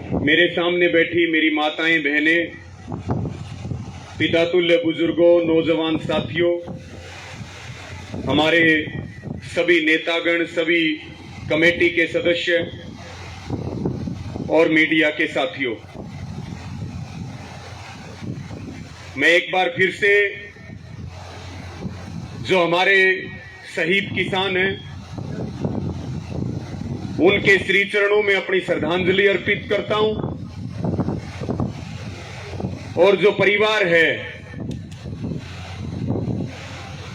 मेरे सामने बैठी मेरी माताएं, बहनें, पितातुल्य बुजुर्गों, नौजवान साथियों, हमारे सभी नेतागण, सभी कमेटी के सदस्य और मीडिया के साथियों, मैं एक बार फिर से जो हमारे शहीद किसान हैं उनके श्री चरणों में अपनी श्रद्धांजलि अर्पित करता हूं। और जो परिवार है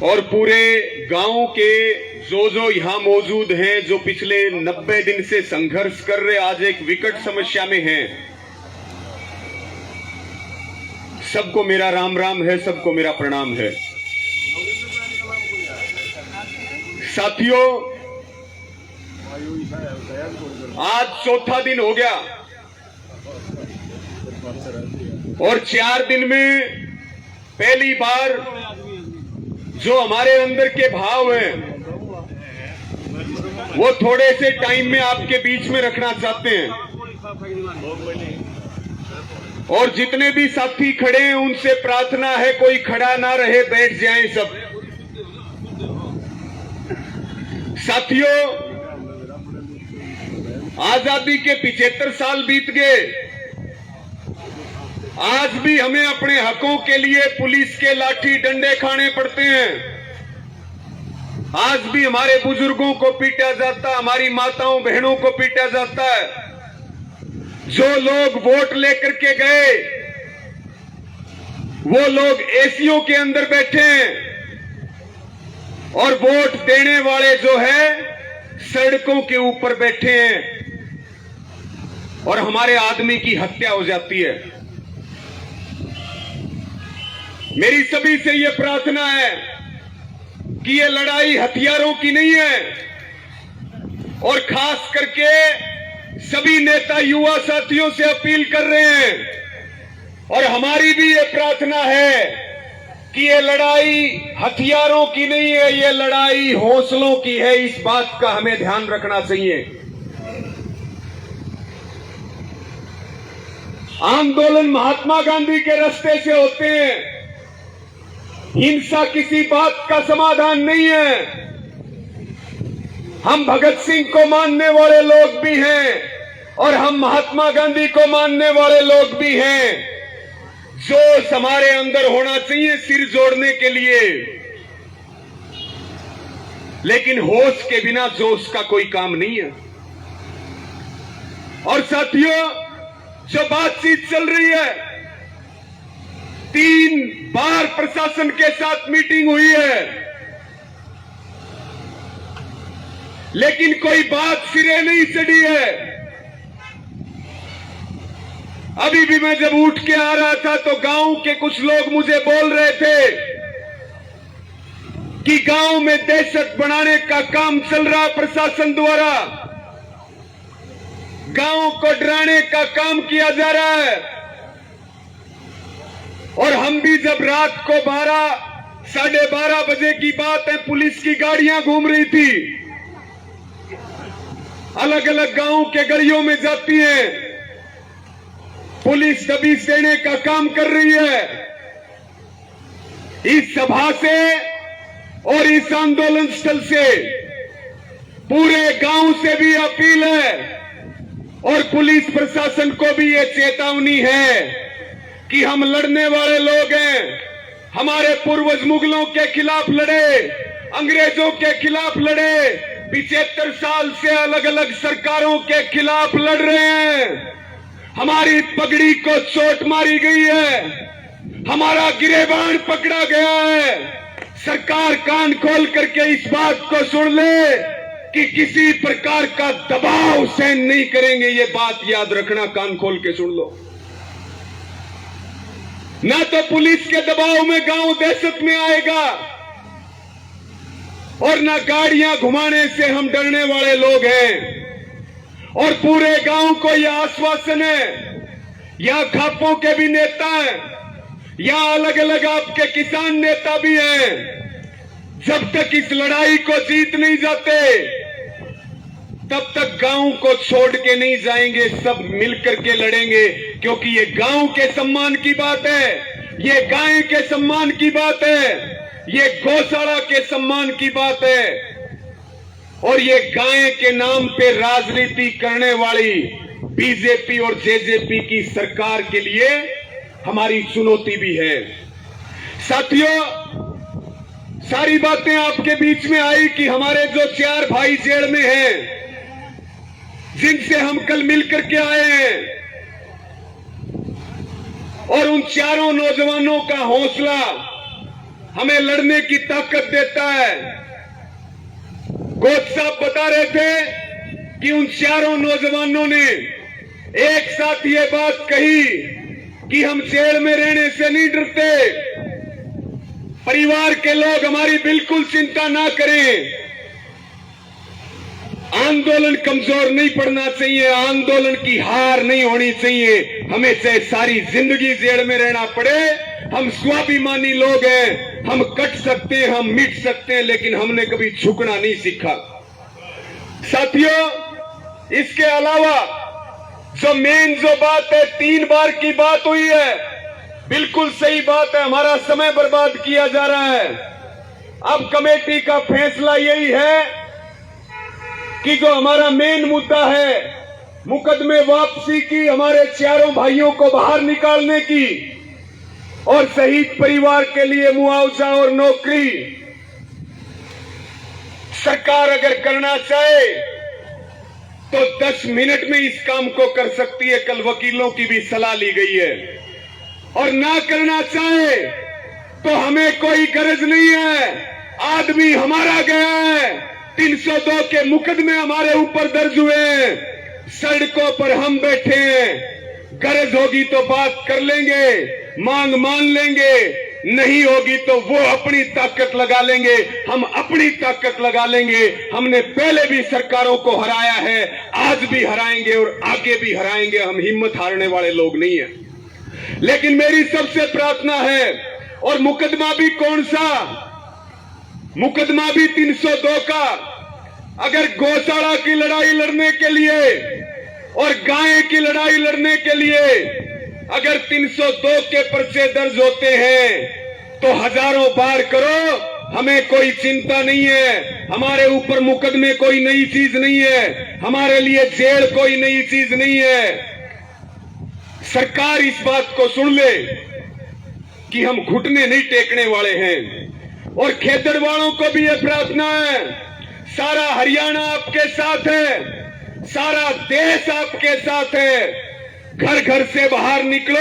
और पूरे गांव के जो यहां मौजूद हैं, जो पिछले 90 दिन से संघर्ष कर रहे, आज एक विकट समस्या में हैं, सबको मेरा राम राम है, सबको मेरा प्रणाम है। साथियों, आज चौथा दिन हो गया और 4 दिन में पहली बार जो हमारे अंदर के भाव हैं वो थोड़े से टाइम में आपके बीच में रखना चाहते हैं। और जितने भी साथी खड़े हैं उनसे प्रार्थना है कोई खड़ा ना रहे, बैठ जाएं सब। साथियों, आजादी के 75 साल बीत गए, आज भी हमें अपने हकों के लिए पुलिस के लाठी डंडे खाने पड़ते हैं। आज भी हमारे बुजुर्गों को पीटा जाता, हमारी माताओं बहनों को पीटा जाता है। जो लोग वोट लेकर के गए वो लोग एसीओ के अंदर बैठे हैं और वोट देने वाले जो है सड़कों के ऊपर बैठे हैं और हमारे आदमी की हत्या हो जाती है। मेरी सभी से यह प्रार्थना है कि ये लड़ाई हथियारों की नहीं है और खास करके सभी नेता युवा साथियों से अपील कर रहे हैं और हमारी भी ये प्रार्थना है कि ये लड़ाई हथियारों की नहीं है, ये लड़ाई हौसलों की है। इस बात का हमें ध्यान रखना चाहिए। आंदोलन महात्मा गांधी के रास्ते से होते हैं, हिंसा किसी बात का समाधान नहीं है। हम भगत सिंह को मानने वाले लोग भी हैं और हम महात्मा गांधी को मानने वाले लोग भी हैं। जोश हमारे अंदर होना चाहिए सिर जोड़ने के लिए, लेकिन होश के बिना जोश का कोई काम नहीं है। और साथियों, जो बातचीत चल रही है, 3 बार प्रशासन के साथ मीटिंग हुई है, लेकिन कोई बात सिरे नहीं चढ़ी है। अभी भी मैं जब उठ के आ रहा था तो गांव के कुछ लोग मुझे बोल रहे थे कि गांव में दहशत बढ़ाने का काम चल रहा प्रशासन द्वारा, गांव को डराने का काम किया जा रहा है। और हम भी जब रात को 12, 12:30 बजे की बात है, पुलिस की गाड़ियां घूम रही थी, अलग अलग गांव के गलियों में जाती हैं, पुलिस दबिश देने का काम कर रही है। इस सभा से और इस आंदोलन स्थल से पूरे गांव से भी अपील है और पुलिस प्रशासन को भी ये चेतावनी है कि हम लड़ने वाले लोग हैं। हमारे पूर्वज मुगलों के खिलाफ लड़े, अंग्रेजों के खिलाफ लड़े, 75 साल से अलग अलग सरकारों के खिलाफ लड़ रहे हैं। हमारी पगड़ी को चोट मारी गई है, हमारा गिरेबान पकड़ा गया है। सरकार कान खोल करके इस बात को सुन ले कि किसी प्रकार का दबाव सहन नहीं करेंगे। ये बात याद रखना, कान खोल के सुन लो। ना तो पुलिस के दबाव में गांव दहशत में आएगा और ना गाड़ियां घुमाने से हम डरने वाले लोग हैं। और पूरे गांव को यह आश्वासन है, यहां खापों के भी नेता हैं, यहां अलग अलग आपके किसान नेता भी हैं, जब तक इस लड़ाई को जीत नहीं जाते तब तक गांव को छोड़ के नहीं जाएंगे, सब मिलकर के लड़ेंगे, क्योंकि ये गांव के सम्मान की बात है, ये गाय के सम्मान की बात है, ये गौशाला के सम्मान की बात है। और ये गाय के नाम पे राजनीति करने वाली बीजेपी और जेजेपी की सरकार के लिए हमारी चुनौती भी है। साथियों, सारी बातें आपके बीच में आई कि हमारे जो 4 भाई जेल में हैं, जिनसे हम कल मिलकर के आए हैं, और उन चारों नौजवानों का हौसला हमें लड़ने की ताकत देता है। गोद साहब बता रहे थे कि उन चारों नौजवानों ने एक साथ ये बात कही कि हम जेल में रहने से नहीं डरते, परिवार के लोग हमारी बिल्कुल चिंता ना करें, आंदोलन कमजोर नहीं पड़ना चाहिए, आंदोलन की हार नहीं होनी चाहिए, हमें चाहे सारी जिंदगी जेल में रहना पड़े, हम स्वाभिमानी लोग हैं, हम कट सकते हैं, हम मिट सकते हैं, लेकिन हमने कभी झुकना नहीं सीखा। साथियों, इसके अलावा जो बात है, 3 बार की बात हुई है, बिल्कुल सही बात है, हमारा समय बर्बाद किया जा रहा है। अब कमेटी का फैसला यही है कि जो हमारा मेन मुद्दा है, मुकदमे वापसी की, हमारे चारों भाइयों को बाहर निकालने की, और शहीद परिवार के लिए मुआवजा और नौकरी, सरकार अगर करना चाहे तो 10 मिनट में इस काम को कर सकती है। कल वकीलों की भी सलाह ली गई है। और ना करना चाहे तो हमें कोई गरज नहीं है, आदमी हमारा गया है, 302 के मुकदमे हमारे ऊपर दर्ज हुए हैं, सड़कों पर हम बैठे हैं, गरज होगी तो बात कर लेंगे, मांग मान लेंगे, नहीं होगी तो वो अपनी ताकत लगा लेंगे, हम अपनी ताकत लगा लेंगे। हमने पहले भी सरकारों को हराया है, आज भी हराएंगे और आगे भी हराएंगे, हम हिम्मत हारने वाले लोग नहीं हैं। लेकिन मेरी सबसे प्रार्थना है, और मुकदमा भी कौन सा, मुकदमा भी 302 का, अगर गौशाला की लड़ाई लड़ने के लिए और गाय की लड़ाई लड़ने के लिए अगर 302 के पर्चे दर्ज होते हैं तो हजारों बार करो, हमें कोई चिंता नहीं है, हमारे ऊपर मुकदमे कोई नई चीज नहीं है, हमारे लिए जेल कोई नई चीज नहीं है। सरकार इस बात को सुन ले कि हम घुटने नहीं टेकने वाले हैं। और खेतड़ वालों को भी यह प्रार्थना है, सारा हरियाणा आपके साथ है, सारा देश आपके साथ है, घर घर से बाहर निकलो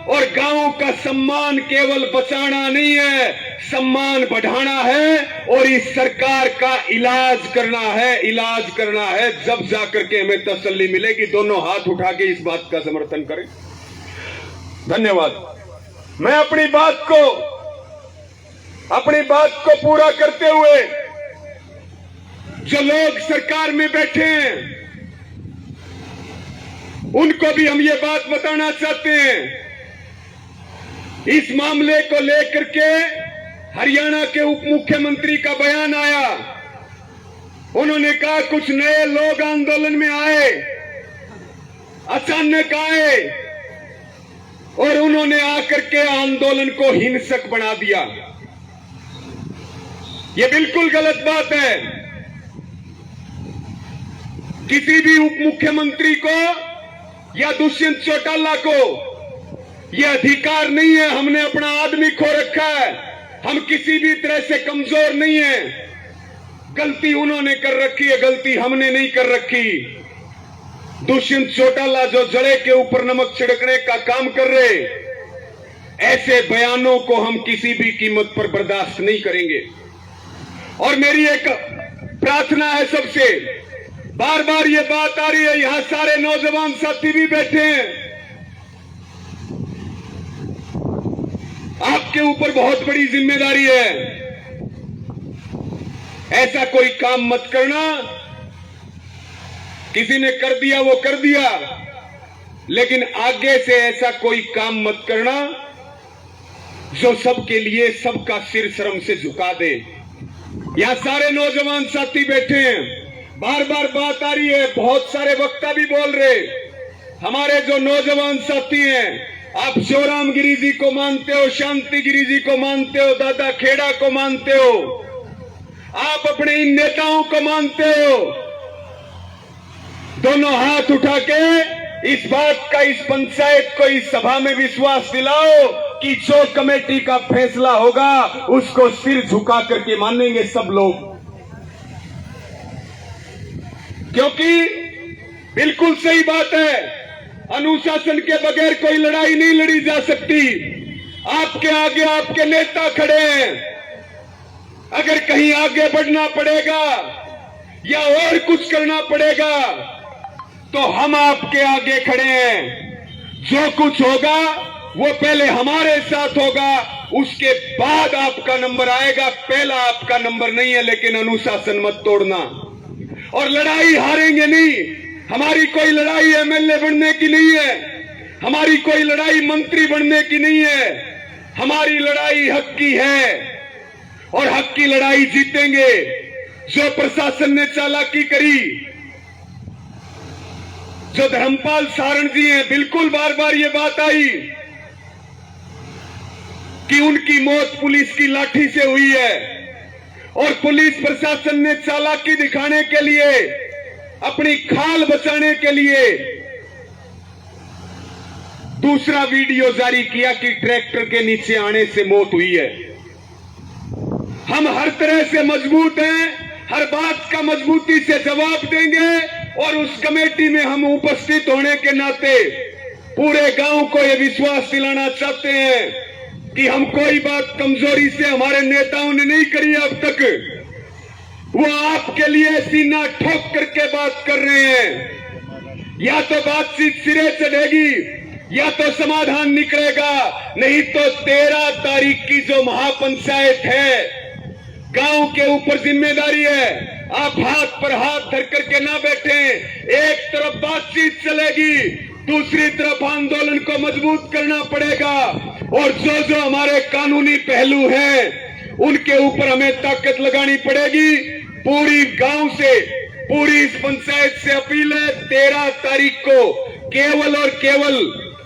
और गांव का सम्मान केवल बचाना नहीं है, सम्मान बढ़ाना है, और इस सरकार का इलाज करना है, इलाज करना है, जब जाकर के हमें तसल्ली मिलेगी। दोनों हाथ उठा के इस बात का समर्थन करें। धन्यवाद। मैं अपनी बात को पूरा करते हुए, जो लोग सरकार में बैठे हैं उनको भी हम ये बात बताना चाहते हैं, इस मामले को लेकर के हरियाणा के उप मुख्यमंत्री का बयान आया। उन्होंने कहा कुछ नए लोग आंदोलन में आए, अचानक आए, और उन्होंने आकर के आंदोलन को हिंसक बना दिया। ये बिल्कुल गलत बात है। किसी भी उप मुख्यमंत्री को या दुष्यंत चौटाला को यह अधिकार नहीं है, हमने अपना आदमी खो रखा है, हम किसी भी तरह से कमजोर नहीं है। गलती उन्होंने कर रखी है, गलती हमने नहीं कर रखी। दुष्यंत चौटाला जो जड़े के ऊपर नमक छिड़कने का काम कर रहे, ऐसे बयानों को हम किसी भी कीमत पर बर्दाश्त नहीं करेंगे। और मेरी एक प्रार्थना है सबसे, बार बार ये बात आ रही है, यहां सारे नौजवान साथी भी बैठे हैं, आपके ऊपर बहुत बड़ी जिम्मेदारी है। ऐसा कोई काम मत करना, किसी ने कर दिया वो कर दिया, लेकिन आगे से ऐसा कोई काम मत करना जो सबके लिए सबका सिर शर्म से झुका दे। यहां सारे नौजवान साथी बैठे हैं, बार बार बात आ रही है, बहुत सारे वक्ता भी बोल रहे, हमारे जो नौजवान साथी हैं, आप शिवराम गिरी जी को मानते हो, शांति गिरी जी को मानते हो, दादा खेड़ा को मानते हो, आप अपने इन नेताओं को मानते हो, दोनों हाथ उठा के इस बात का, इस पंचायत को, इस सभा में विश्वास दिलाओ कि जो कमेटी का फैसला होगा उसको सिर झुका करके मानेंगे सब लोग। क्योंकि बिल्कुल सही बात है, अनुशासन के बगैर कोई लड़ाई नहीं लड़ी जा सकती। आपके आगे आपके नेता खड़े हैं, अगर कहीं आगे बढ़ना पड़ेगा या और कुछ करना पड़ेगा तो हम आपके आगे खड़े हैं। जो कुछ होगा वो पहले हमारे साथ होगा, उसके बाद आपका नंबर आएगा, पहला आपका नंबर नहीं है। लेकिन अनुशासन मत तोड़ना, और लड़ाई हारेंगे नहीं। हमारी कोई लड़ाई एमएलए बनने की नहीं है, हमारी कोई लड़ाई मंत्री बनने की नहीं है, हमारी लड़ाई हक की है और हक की लड़ाई जीतेंगे। जो प्रशासन ने चालाकी करी, जो धर्मपाल सारण जी हैं, बिल्कुल बार बार ये बात आई कि उनकी मौत पुलिस की लाठी से हुई है, और पुलिस प्रशासन ने चालाकी दिखाने के लिए, अपनी खाल बचाने के लिए दूसरा वीडियो जारी किया कि ट्रैक्टर के नीचे आने से मौत हुई है। हम हर तरह से मजबूत हैं, हर बात का मजबूती से जवाब देंगे, और उस कमेटी में हम उपस्थित होने के नाते पूरे गांव को यह विश्वास दिलाना चाहते हैं कि हम कोई बात कमजोरी से हमारे नेताओं ने नहीं करी अब तक। वो आपके लिए सीना ठोक करके बात कर रहे हैं। या तो बातचीत सिरे चढ़ेगी या तो समाधान निकलेगा, नहीं तो 13 तारीख की जो महापंचायत है, गांव के ऊपर जिम्मेदारी है। आप हाथ पर हाथ धर करके ना बैठे। एक तरफ बातचीत चलेगी, दूसरी तरफ आंदोलन को मजबूत करना पड़ेगा, और जो जो हमारे कानूनी पहलू हैं उनके ऊपर हमें ताकत लगानी पड़ेगी। पूरी गांव से, पूरी इस पंचायत से अपील है, 13 तारीख को केवल और केवल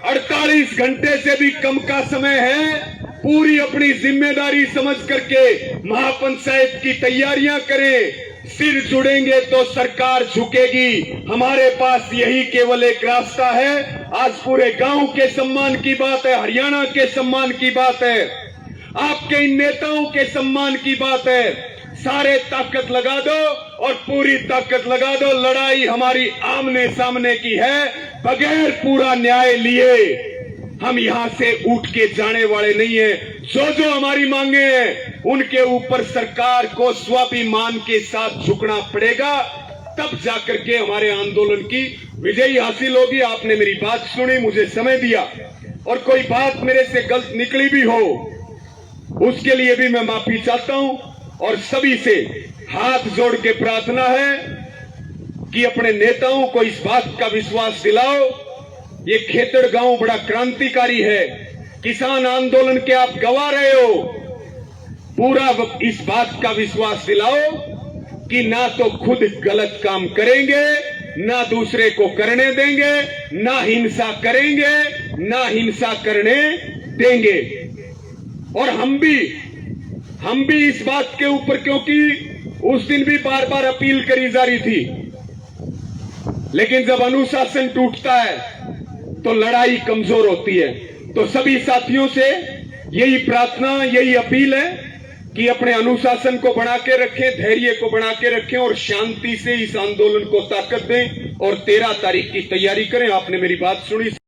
48 घंटे से भी कम का समय है। पूरी अपनी जिम्मेदारी समझ करके महापंचायत की तैयारियां करें। सिर जुड़ेंगे तो सरकार झुकेगी। हमारे पास यही केवल एक रास्ता है। आज पूरे गांव के सम्मान की बात है, हरियाणा के सम्मान की बात है, आपके इन नेताओं के सम्मान की बात है। सारे ताकत लगा दो और पूरी ताकत लगा दो। लड़ाई हमारी आमने सामने की है, बगैर पूरा न्याय लिए हम यहां से उठ के जाने वाले नहीं है। जो जो हमारी मांगे हैं उनके ऊपर सरकार को स्वाभिमान के साथ झुकना पड़ेगा, तब जाकर के हमारे आंदोलन की विजयी हासिल होगी। आपने मेरी बात सुनी, मुझे समय दिया, और कोई बात मेरे से गलत निकली भी हो उसके लिए भी मैं माफी चाहता हूं। और सभी से हाथ जोड़ के प्रार्थना है कि अपने नेताओं को इस बात का विश्वास दिलाओ, ये खेतड़ गांव बड़ा क्रांतिकारी है, किसान आंदोलन के आप गवा रहे हो। पूरा इस बात का विश्वास दिलाओ कि ना तो खुद गलत काम करेंगे, ना दूसरे को करने देंगे, ना हिंसा करेंगे, ना हिंसा करने देंगे। और हम भी इस बात के ऊपर, क्योंकि उस दिन भी बार बार अपील करी जा रही थी, लेकिन जब अनुशासन टूटता है तो लड़ाई कमजोर होती है। तो सभी साथियों से यही प्रार्थना, यही अपील है कि अपने अनुशासन को बना के रखें, धैर्य को बना के रखें, और शांति से इस आंदोलन को ताकत दें, और 13 तारीख की तैयारी करें। आपने मेरी बात सुनी।